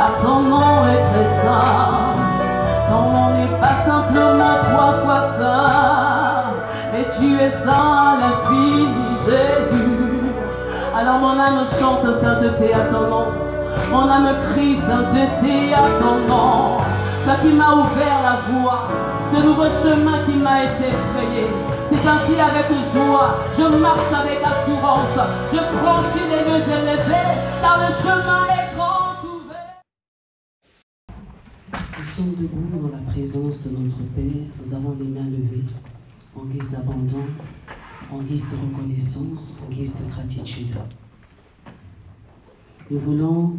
car ton nom est très saint. Ton nom n'est pas simplement 3 fois saint, mais tu es saint à l'infini, Jésus. Alors mon âme chante sainteté à ton nom, mon âme crie sainteté à ton nom. Toi qui m'as ouvert la voie, ce nouveau chemin qui m'a été frayé. C'est ainsi avec joie, je marche avec assurance, je franchis les lieux élevés, car le chemin est grand ouvert. Nous sommes debout dans la présence de notre Père, nous avons les mains levées, en guise d'abandon, en guise de reconnaissance, en guise de gratitude. Nous voulons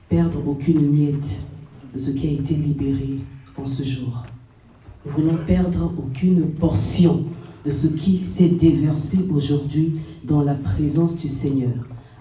perdre aucune miette de ce qui a été libéré en ce jour. Nous voulons perdre aucune portion de ce qui s'est déversé aujourd'hui dans la présence du Seigneur.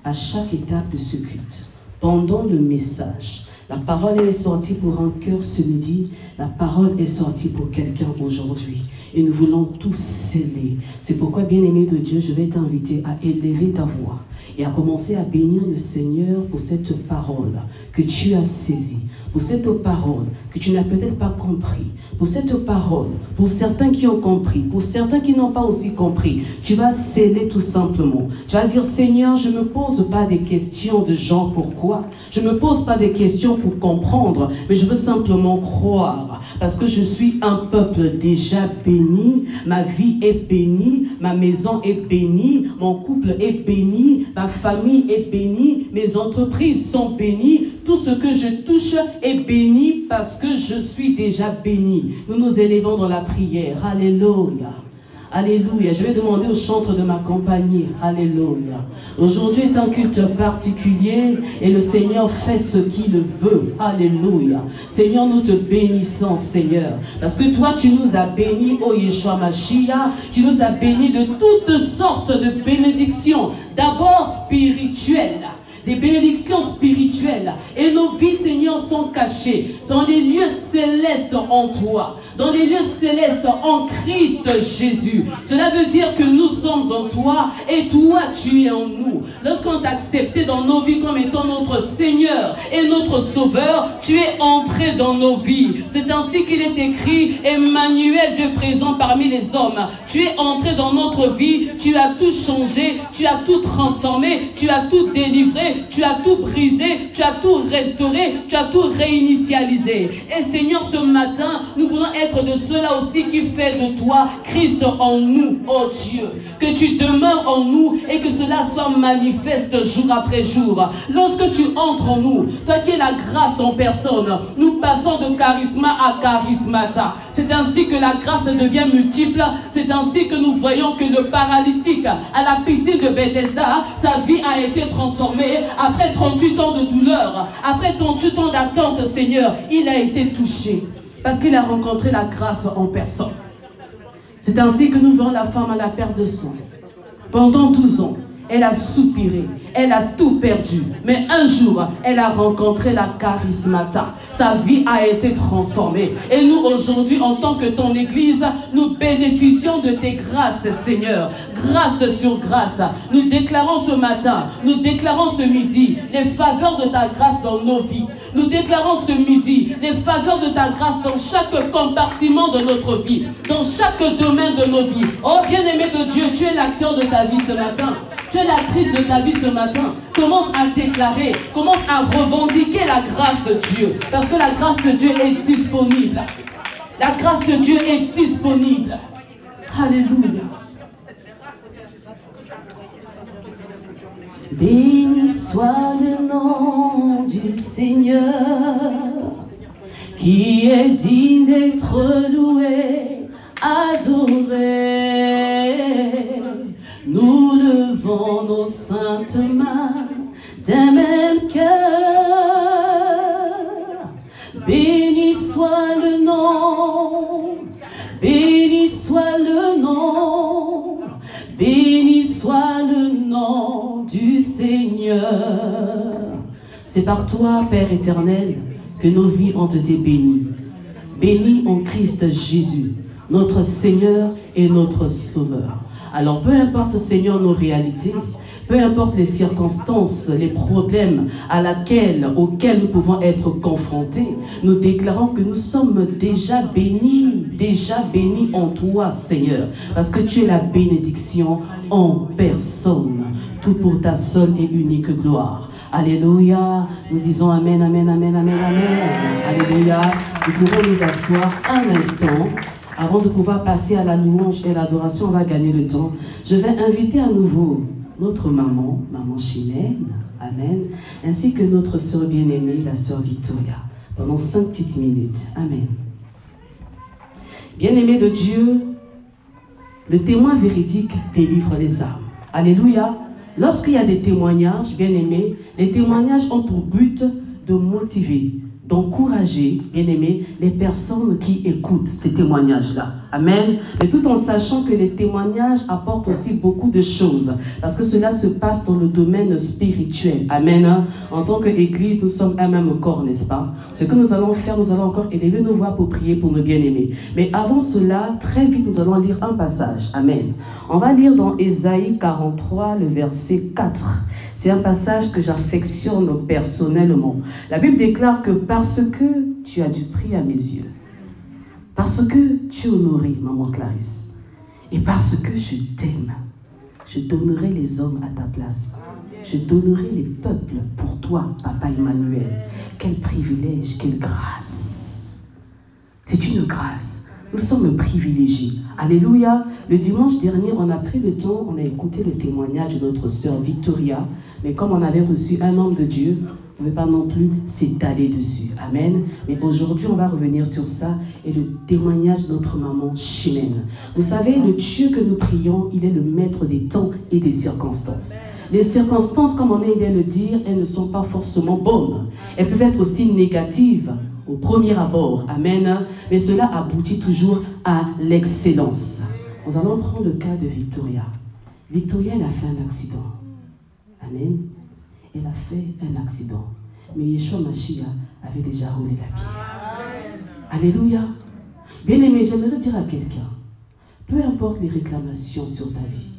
À chaque étape de ce culte, pendant le message, la parole est sortie pour un cœur ce midi, la parole est sortie pour quelqu'un aujourd'hui. Et nous voulons tous sceller. C'est pourquoi, bien-aimé de Dieu, je vais t'inviter à élever ta voix et à commencer à bénir le Seigneur pour cette parole que tu as saisie, pour cette parole que tu n'as peut-être pas compris, pour cette parole, pour certains qui ont compris, pour certains qui n'ont pas aussi compris. Tu vas sceller tout simplement. Tu vas dire, Seigneur, je ne me pose pas des questions de genre pourquoi. Je ne me pose pas des questions pour comprendre, mais je veux simplement croire. Parce que je suis un peuple déjà béni, ma vie est bénie, ma maison est bénie, mon couple est béni, ma famille est bénie, mes entreprises sont bénies, tout ce que je touche est béni parce que je suis déjà béni. Nous nous élevons dans la prière. Alléluia. Alléluia. Je vais demander au chantre de m'accompagner. Alléluia. Aujourd'hui est un culte particulier et le Seigneur fait ce qu'il veut. Alléluia. Seigneur, nous te bénissons, Seigneur. Parce que toi, tu nous as bénis, ô Yeshua Mashiach. Tu nous as bénis de toutes sortes de bénédictions. D'abord spirituelles. Des bénédictions spirituelles. Et nos vies, Seigneur, sont cachées dans les lieux célestes en toi. Dans les lieux célestes en Christ Jésus. Cela veut dire que nous sommes en toi et toi, tu es en nous. Lorsqu'on t'a accepté dans nos vies comme étant notre Seigneur et notre Sauveur, tu es entré dans nos vies. C'est ainsi qu'il est écrit, Emmanuel, Dieu présent parmi les hommes. Tu es entré dans notre vie, tu as tout changé, tu as tout transformé, tu as tout délivré, tu as tout brisé, tu as tout restauré, tu as tout réinitialisé. Et Seigneur, ce matin, nous voulons être de cela aussi qui fait de toi Christ en nous, oh Dieu. Que tu demeures en nous et que cela soit manifeste jour après jour. Lorsque tu entres en nous, toi qui es la grâce en personne, nous passons de charisma à charismata. C'est ainsi que la grâce devient multiple. C'est ainsi que nous voyons que le paralytique à la piscine de Bethesda, sa vie a été transformée. Après 38 ans de douleur, après 38 ans d'attente, Seigneur, il a été touché. Parce qu'il a rencontré la grâce en personne. C'est ainsi que nous voyons la femme à la perte de sang. Pendant 12 ans, elle a soupiré, elle a tout perdu. Mais un jour, elle a rencontré la charismata. Sa vie a été transformée. Et nous, aujourd'hui, en tant que ton Église, nous bénéficions de tes grâces, Seigneur. Grâce sur grâce. Nous déclarons ce matin, nous déclarons ce midi, les faveurs de ta grâce dans nos vies. Nous déclarons ce midi, les faveurs de ta grâce dans chaque compartiment de notre vie, dans chaque domaine de nos vies. Oh, bien-aimé de Dieu, tu es l'acteur de ta vie ce matin. Tu es l'actrice de ta vie ce matin. Commence à déclarer, commence à revendiquer la grâce de Dieu. Parce que la grâce de Dieu est disponible. La grâce de Dieu est disponible. Alléluia. Béni soit le nom du Seigneur, qui est digne d'être loué, adoré. Nous levons nos saintes mains d'un même cœur. Béni soit le nom, béni soit le nom, béni soit le nom du Seigneur. C'est par toi, Père éternel, que nos vies ont été bénies. Bénis en Christ Jésus, notre Seigneur et notre Sauveur. Alors peu importe, Seigneur, nos réalités, Peu importe les circonstances, les problèmes auxquels nous pouvons être confrontés, nous déclarons que nous sommes déjà bénis en toi, Seigneur, parce que tu es la bénédiction en personne, tout pour ta seule et unique gloire. Alléluia, nous disons Amen, Amen, Amen, Amen, Amen. Alléluia, nous pouvons nous asseoir un instant. Avant de pouvoir passer à la louange et l'adoration, on va gagner le temps. Je vais inviter à nouveau notre maman, maman Chimène, Amen, ainsi que notre sœur bien-aimée, la sœur Victoria, pendant 5 petites minutes. Amen. Bien-aimé de Dieu, le témoin véridique délivre les âmes. Alléluia. Lorsqu'il y a des témoignages, bien-aimés, les témoignages ont pour but de motiver, d'encourager, bien-aimés, les personnes qui écoutent ces témoignages-là. Amen. Mais tout en sachant que les témoignages apportent aussi beaucoup de choses. Parce que cela se passe dans le domaine spirituel. Amen. En tant qu'Église, nous sommes un même corps, n'est-ce pas? Ce que nous allons faire, nous allons encore élever nos voix pour prier pour nos bien-aimés. Mais avant cela, très vite, nous allons lire un passage. Amen. On va lire dans Ésaïe 43, le verset 4. C'est un passage que j'affectionne personnellement. La Bible déclare que parce que tu as du prix à mes yeux, parce que tu es honorée, maman Clarisse, et parce que je t'aime, je donnerai les hommes à ta place. Je donnerai les peuples pour toi, Papa Emmanuel. Quel privilège, quelle grâce. C'est une grâce. Nous sommes privilégiés. Alléluia. Le dimanche dernier, on a pris le temps, on a écouté le témoignage de notre sœur Victoria. Mais comme on avait reçu un homme de Dieu, on ne pouvait pas non plus s'étaler dessus. Amen. Mais aujourd'hui, on va revenir sur ça et le témoignage de notre maman Chimène. Vous savez, le Dieu que nous prions, il est le maître des temps et des circonstances. Les circonstances, comme on aime bien le dire, elles ne sont pas forcément bonnes. Elles peuvent être aussi négatives au premier abord. Amen. Mais cela aboutit toujours à l'excellence. Nous allons prendre le cas de Victoria. Victoria, elle a fait un accident. Amen. Elle a fait un accident. Mais Yeshua Mashiach avait déjà roulé la pierre. Alléluia. Bien-aimé, j'aimerais dire à quelqu'un, peu importe les réclamations sur ta vie,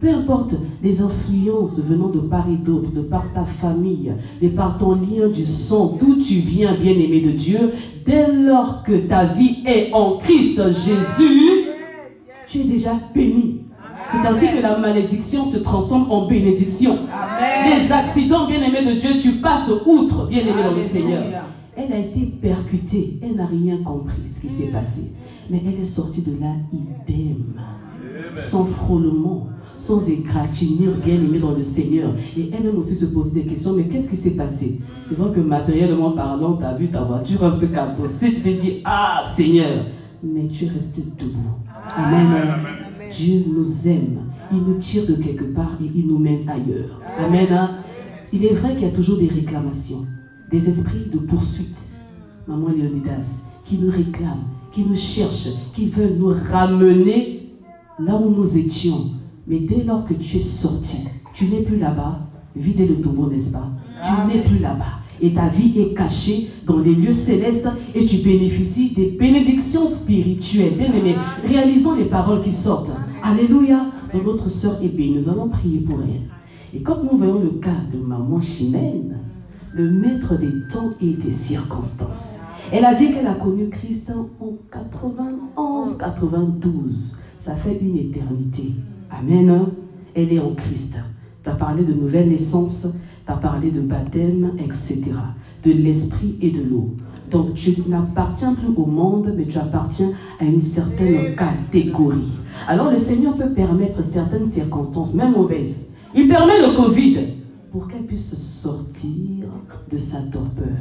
peu importe les influences venant de part et d'autre, de par ta famille, de par ton lien du sang, d'où tu viens, bien-aimé de Dieu, dès lors que ta vie est en Christ Jésus, tu es déjà béni. C'est ainsi que la malédiction se transforme en bénédiction. Amen. Les accidents, bien-aimés de Dieu, tu passes outre, bien-aimé dans le Seigneur. Elle a été percutée, elle n'a rien compris ce qui s'est passé. Mais elle est sortie de là idem, sans frôlement, sans égratignure, bien-aimée dans le Seigneur. Et elle-même aussi se pose des questions, mais qu'est-ce qui s'est passé? C'est vrai que matériellement parlant, tu as vu ta voiture un peu cabossée, tu t'es dit, ah Seigneur, mais tu es resté debout. Amen. Dieu nous aime, il nous tire de quelque part et il nous mène ailleurs. Amen. Il est vrai qu'il y a toujours des réclamations, des esprits de poursuite. Maman Léonidas, qui nous réclament, qui nous cherchent, qui veulent nous ramener là où nous étions. Mais dès lors que tu es sorti, tu n'es plus là-bas, videz le tombeau, n'est-ce pas? Tu n'es plus là-bas. Et ta vie est cachée dans les lieux célestes et tu bénéficies des bénédictions spirituelles. Bien-aimés, réalisons les paroles qui sortent. Alléluia. Donc notre sœur est bénie. Nous allons prier pour elle. Et comme nous voyons le cas de maman Chimène, le maître des temps et des circonstances, elle a dit qu'elle a connu Christ en 91, 92. Ça fait une éternité. Amen. Elle est en Christ. Tu as parlé de nouvelle naissance, tu as parlé de baptême, etc. De l'esprit et de l'eau. Donc tu n'appartiens plus au monde, mais tu appartiens à une certaine catégorie. Alors le Seigneur peut permettre certaines circonstances, même mauvaises. Il permet le Covid pour qu'elle puisse sortir de sa torpeur.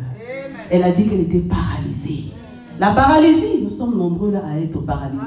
Elle a dit qu'elle était paralysée. La paralysie, nous sommes nombreux là à être paralysés.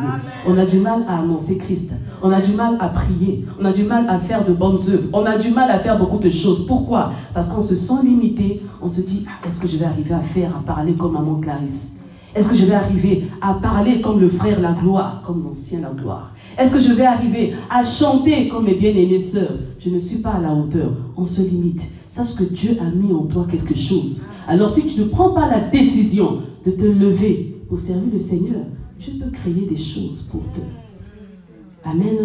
On a du mal à annoncer Christ. On a du mal à prier. On a du mal à faire de bonnes œuvres. On a du mal à faire beaucoup de choses. Pourquoi? Parce qu'on se sent limité. On se dit, est-ce que je vais arriver à parler comme maman Clarisse? Est-ce que je vais arriver à parler comme le frère La Gloire, comme l'ancien La Gloire? Est-ce que je vais arriver à chanter comme mes bien-aimées sœurs? Je ne suis pas à la hauteur. On se limite. Sache que Dieu a mis en toi quelque chose. Alors si tu ne prends pas la décision de te lever pour servir le Seigneur, tu peux créer des choses pour toi. Amen.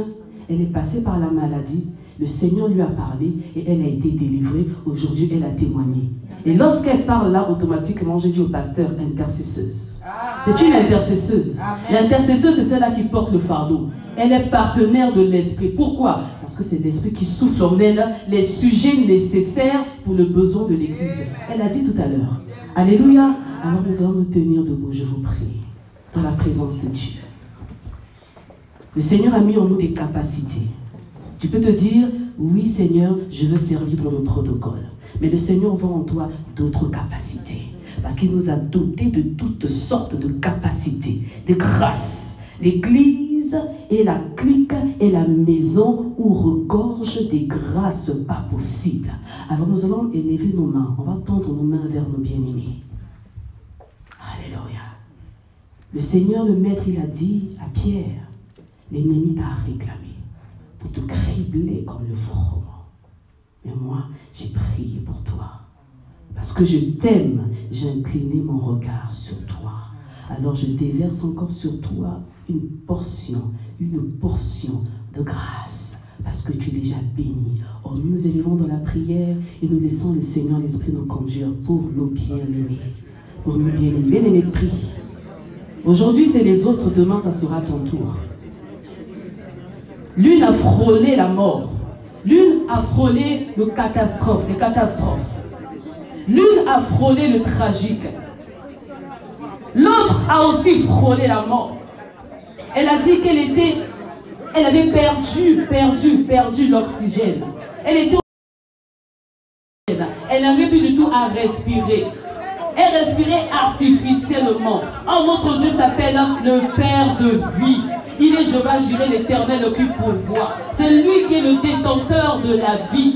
Elle est passée par la maladie, Le Seigneur lui a parlé et elle a été délivrée. Aujourd'hui, elle a témoigné. Et lorsqu'elle parle là, automatiquement, j'ai dit au pasteur, intercesseuse. C'est une intercesseuse. L'intercesseuse, c'est celle-là qui porte le fardeau. Elle est partenaire de l'esprit. Pourquoi? Parce que c'est l'esprit qui souffle en elle les sujets nécessaires pour le besoin de l'église. Elle a dit tout à l'heure. Alléluia. Alors nous allons nous tenir debout, je vous prie, dans la présence de Dieu. Le Seigneur a mis en nous des capacités. Tu peux te dire, oui Seigneur, je veux servir dans le protocole. Mais le Seigneur voit en toi d'autres capacités. Parce qu'il nous a dotés de toutes sortes de capacités, de grâces. L'église est la clique et la maison où regorge des grâces pas possibles. Alors nous allons élever nos mains. On va tendre nos mains vers nos bien-aimés. Alléluia. Le Seigneur, le Maître, il a dit à Pierre, l'ennemi t'a réclamé pour te cribler comme le froment. Mais moi, j'ai prié pour toi. Parce que je t'aime, j'ai incliné mon regard sur toi. Alors je déverse encore sur toi une portion de grâce. Parce que tu es déjà béni. Or, nous nous élevons dans la prière et nous laissons le Seigneur, l'Esprit nous conduire pour nos bien-aimés. Pour nos bien-aimés. Bien-aimés, prie. Aujourd'hui, c'est les autres. Demain, ça sera ton tour. L'une a frôlé la mort. L'une a frôlé les catastrophes. L'une a frôlé le tragique. L'autre a aussi frôlé la mort. Elle a dit elle avait perdu l'oxygène. Elle n'avait plus du tout à respirer. Elle respirait artificiellement. Or, notre Dieu s'appelle le Père de vie. Il est Jéhovah Jireh, l'Éternel qui pourvoit. C'est lui qui est le détenteur de la vie.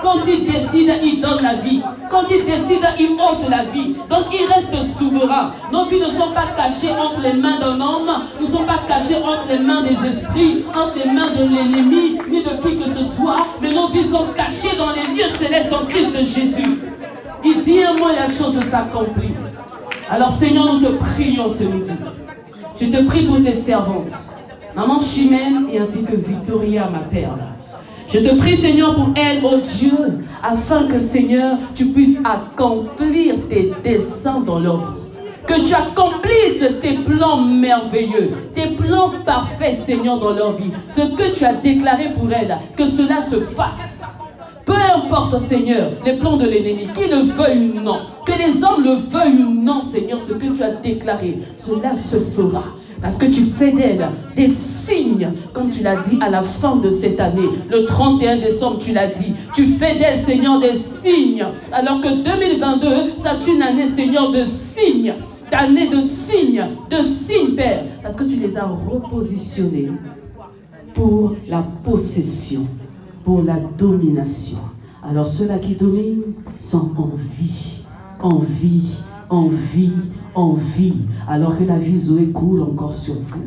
Quand il décide, il donne la vie. Quand il décide, il ôte la vie. Donc il reste souverain. Nos vies ne sont pas cachées entre les mains d'un homme. Nous ne sommes pas cachées entre les mains des esprits, entre les mains de l'ennemi, ni de qui que ce soit. Mais nos vies sont cachées dans les lieux célestes en Christ de Jésus. Il dit un mot et la chose s'accomplit. Alors Seigneur, nous te prions ce midi. Je te prie pour tes servantes, Maman Chimène et ainsi que Victoria, ma perle. Je te prie, Seigneur, pour elle, oh Dieu, afin que, Seigneur, tu puisses accomplir tes desseins dans leur vie. Que tu accomplisses tes plans merveilleux, tes plans parfaits, Seigneur, dans leur vie. Ce que tu as déclaré pour elle, que cela se fasse. Peu importe, Seigneur, les plans de l'ennemi, qu'il le veuille ou non, que les hommes le veuillent ou non, Seigneur, ce que tu as déclaré, cela se fera. Parce que tu fais d'elle des signes, comme tu l'as dit à la fin de cette année. Le 31 décembre, tu l'as dit. Tu fais d'elle, Seigneur, des signes. Alors que 2022, c'est une année, Seigneur, de signes. D'année de signes, Père. Parce que tu les as repositionnés pour la possession, pour la domination. Alors ceux-là qui dominent sont en vie, alors que la vie Zoé coule encore sur vous.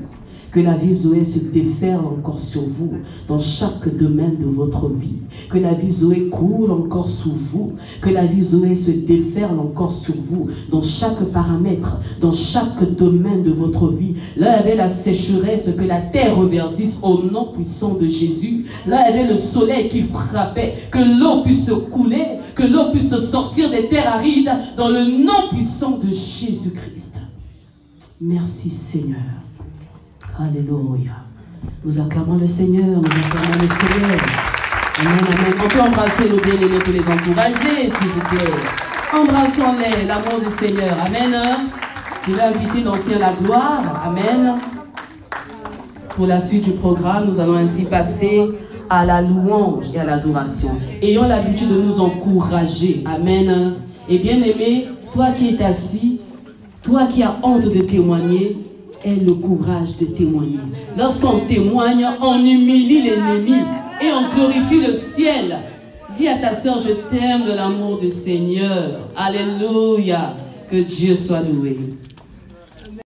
Que la vie Zoé se déferle encore sur vous, dans chaque domaine de votre vie. Que la vie Zoé coule encore sous vous. Que la vie Zoé se déferle encore sur vous, dans chaque paramètre, dans chaque domaine de votre vie. Là, il y avait la sécheresse, que la terre reverdisse au nom puissant de Jésus. Là, il y avait le soleil qui frappait, que l'eau puisse couler, que l'eau puisse sortir des terres arides, dans le nom puissant de Jésus-Christ. Merci Seigneur. Alléluia. Nous acclamons le Seigneur, Amen, amen. On peut embrasser nos bien-aimés pour les encourager, s'il vous plaît. Embrassons-les, l'amour du Seigneur. Amen. Je vais inviter l'ancien la gloire. Amen. Pour la suite du programme, nous allons ainsi passer à la louange et à l'adoration. Ayons l'habitude de nous encourager. Amen. Et bien-aimé, toi qui es assis, toi qui as honte de témoigner, aie le courage de témoigner. Lorsqu'on témoigne, on humilie l'ennemi et on glorifie le ciel. Dis à ta sœur, je t'aime de l'amour du Seigneur. Alléluia. Que Dieu soit loué.